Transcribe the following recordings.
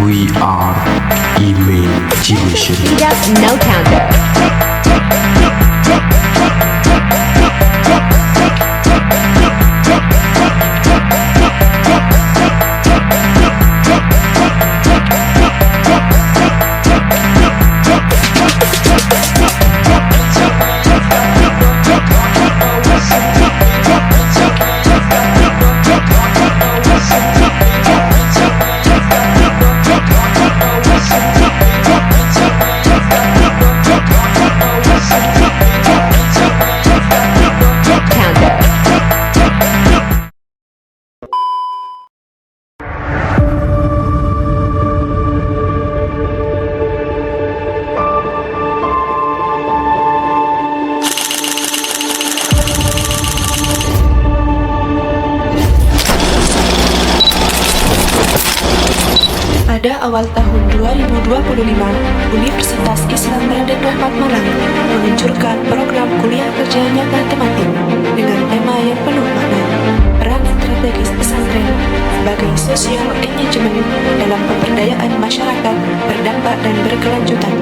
We are imagination. He does no counter. Pada awal tahun 2025, Universitas Islam Raden Rahmat Malang meluncurkan program kuliah kerja nyata tematik dengan tema yang penuh makna, peran strategis pesantren sebagai social engagement dalam pemberdayaan masyarakat berdampak dan berkelanjutan.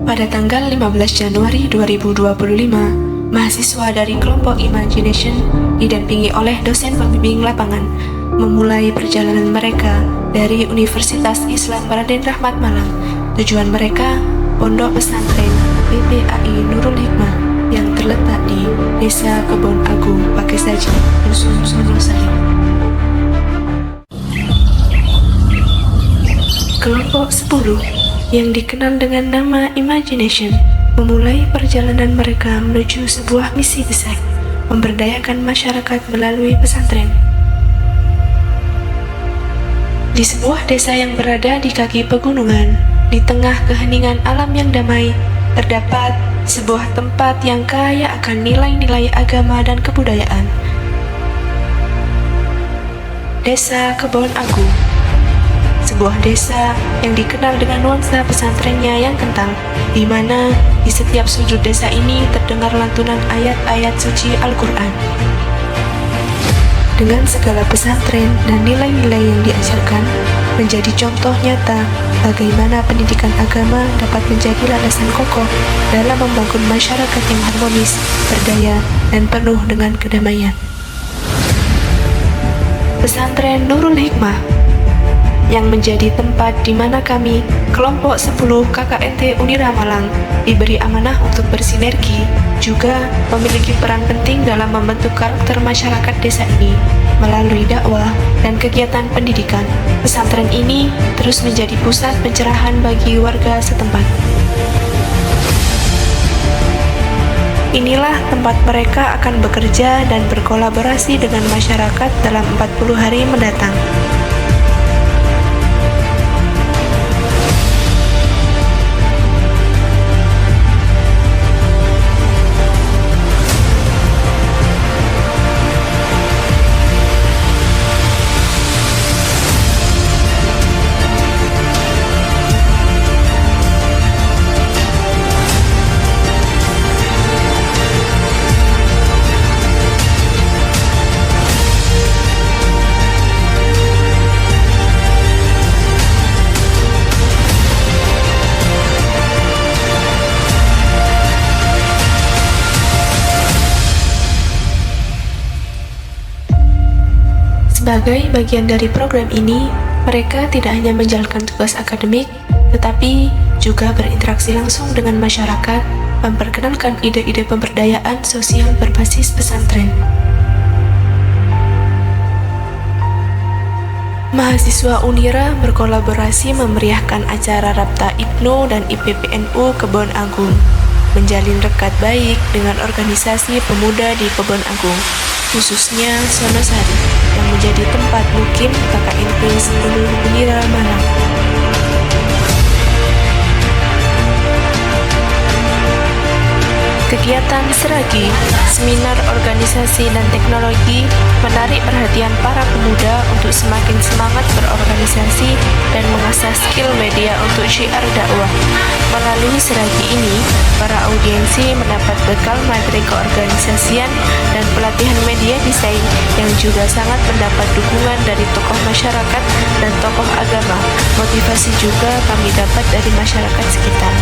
Pada tanggal 15 Januari 2025, mahasiswa dari kelompok Imagination didampingi oleh dosen pembimbing lapangan memulai perjalanan mereka dari Universitas Islam Raden Rahmat Malang. Tujuan mereka, Pondok Pesantren PPAI Nurul Hikmah yang terletak di Desa Kebon Agung, Pakesaji, Dusun Sonosari. Kelompok 10 yang dikenal dengan nama Imagination memulai perjalanan mereka menuju sebuah misi besar, memberdayakan masyarakat melalui pesantren. Di sebuah desa yang berada di kaki pegunungan, di tengah keheningan alam yang damai, terdapat sebuah tempat yang kaya akan nilai-nilai agama dan kebudayaan. Desa Kebon Agung, sebuah desa yang dikenal dengan nuansa pesantrennya yang kental, di mana di setiap sudut desa ini terdengar lantunan ayat-ayat suci Al-Quran. Dengan segala pesantren dan nilai-nilai yang diajarkan, menjadi contoh nyata bagaimana pendidikan agama dapat menjadi landasan kokoh dalam membangun masyarakat yang harmonis, berdaya, dan penuh dengan kedamaian. Pesantren Nurul Hikmah yang menjadi tempat di mana kami, kelompok 10 KKNT Unira Malang, diberi amanah untuk bersinergi, juga memiliki peran penting dalam membentuk karakter masyarakat desa ini. Melalui dakwah dan kegiatan pendidikan, pesantren ini terus menjadi pusat pencerahan bagi warga setempat. Inilah tempat mereka akan bekerja dan berkolaborasi dengan masyarakat dalam 40 hari mendatang. Sebagai bagian dari program ini, mereka tidak hanya menjalankan tugas akademik, tetapi juga berinteraksi langsung dengan masyarakat, memperkenalkan ide-ide pemberdayaan sosial berbasis pesantren. Mahasiswa Unira berkolaborasi memeriahkan acara Rapta Ibnu dan IPPNU Kebon Agung, menjalin rekat baik dengan organisasi pemuda di Kebon Agung, khususnya Sonosari, yang menjadi tempat mukim KKNP 10 Unira Malang. Kegiatan Seragi, seminar organisasi dan teknologi, menarik perhatian para pemuda untuk semakin semangat berorganisasi dan mengasah skill media untuk syiar dakwah. Melalui Seragi ini, para audiensi mendapat bekal materi keorganisasian dan pelatihan media desain yang juga sangat mendapat dukungan dari tokoh masyarakat dan tokoh agama. Motivasi juga kami dapat dari masyarakat sekitar.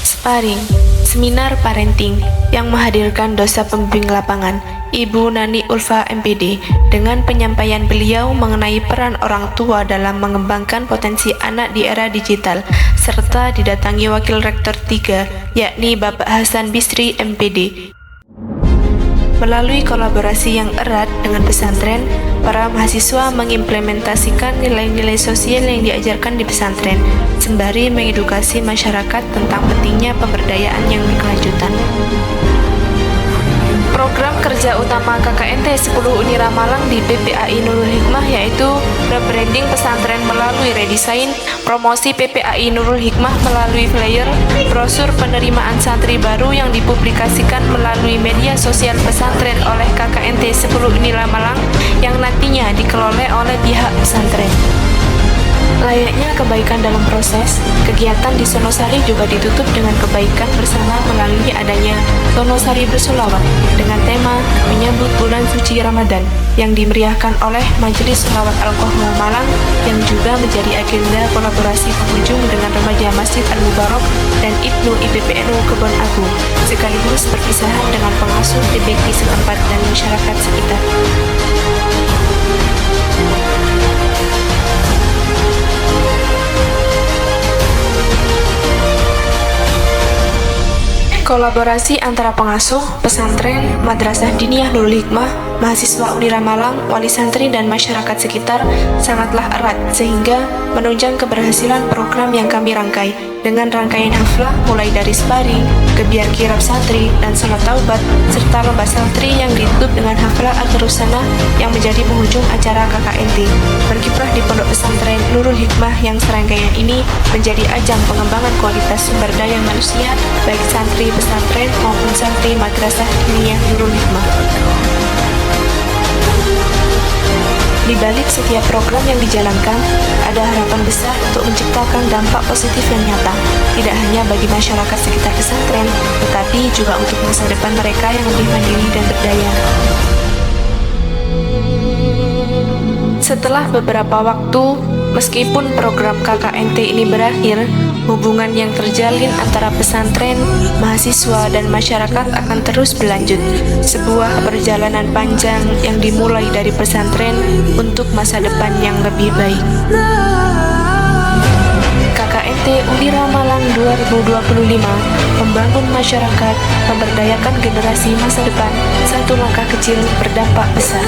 Sparring, seminar parenting yang menghadirkan dosa pembimbing lapangan, Ibu Nani Ulfa MPD, dengan penyampaian beliau mengenai peran orang tua dalam mengembangkan potensi anak di era digital, serta didatangi Wakil Rektor 3, yakni Bapak Hasan Bisri MPD. Melalui kolaborasi yang erat dengan pesantren, para mahasiswa mengimplementasikan nilai-nilai sosial yang diajarkan di pesantren, sembari mengedukasi masyarakat tentang pentingnya pemberdayaan yang berkelanjutan. Program kerja utama KKNT 10 Unira Malang di PPAI Nurul Hikmah yaitu rebranding pesantren melalui redesign, promosi PPAI Nurul Hikmah melalui flyer, brosur penerimaan santri baru yang dipublikasikan melalui media sosial pesantren oleh KKNT 10 Unira Malang yang nantinya dikelola oleh pihak pesantren. Layaknya kebaikan dalam proses, kegiatan di Sonosari juga ditutup dengan kebaikan bersama melalui adanya Sonosari Bersolawat dengan tema menyambut bulan suci Ramadan yang dimeriahkan oleh Majelis Sholawat Al-Kohmah Malang yang juga menjadi agenda kolaborasi pengunjung dengan remaja Masjid Al-Mubarak dan Ibnu IPPNU Kebon Agung, sekaligus perpisahan dengan pengasuh TBK setempat dan masyarakat sekitar. Kolaborasi antara pengasuh, pesantren, Madrasah Diniyah Nurul Hikmah, mahasiswa Unira Malang, wali santri dan masyarakat sekitar sangatlah erat sehingga menunjang keberhasilan program yang kami rangkai dengan rangkaian haflah mulai dari sparring, gebiar kirab santri dan salat taubat serta lomba santri yang ditutup dengan haflah akhirusana yang menjadi penghujung acara KKNT. Berkiprah di pondok pesantren Nurul Hikmah yang serangkaian ini menjadi ajang pengembangan kualitas sumber daya manusia baik santri pesantren maupun santri Madrasah Diniyah Nurul Hikmah. Di balik setiap program yang dijalankan, ada harapan besar untuk menciptakan dampak positif yang nyata, tidak hanya bagi masyarakat sekitar pesantren, tetapi juga untuk masa depan mereka yang lebih mandiri dan berdaya. Setelah beberapa waktu, meskipun program KKNT ini berakhir, hubungan yang terjalin antara pesantren, mahasiswa, dan masyarakat akan terus berlanjut. Sebuah perjalanan panjang yang dimulai dari pesantren untuk masa depan yang lebih baik. KKNT Unira Malang 2025 membangun masyarakat, memberdayakan generasi masa depan, satu langkah kecil berdampak besar.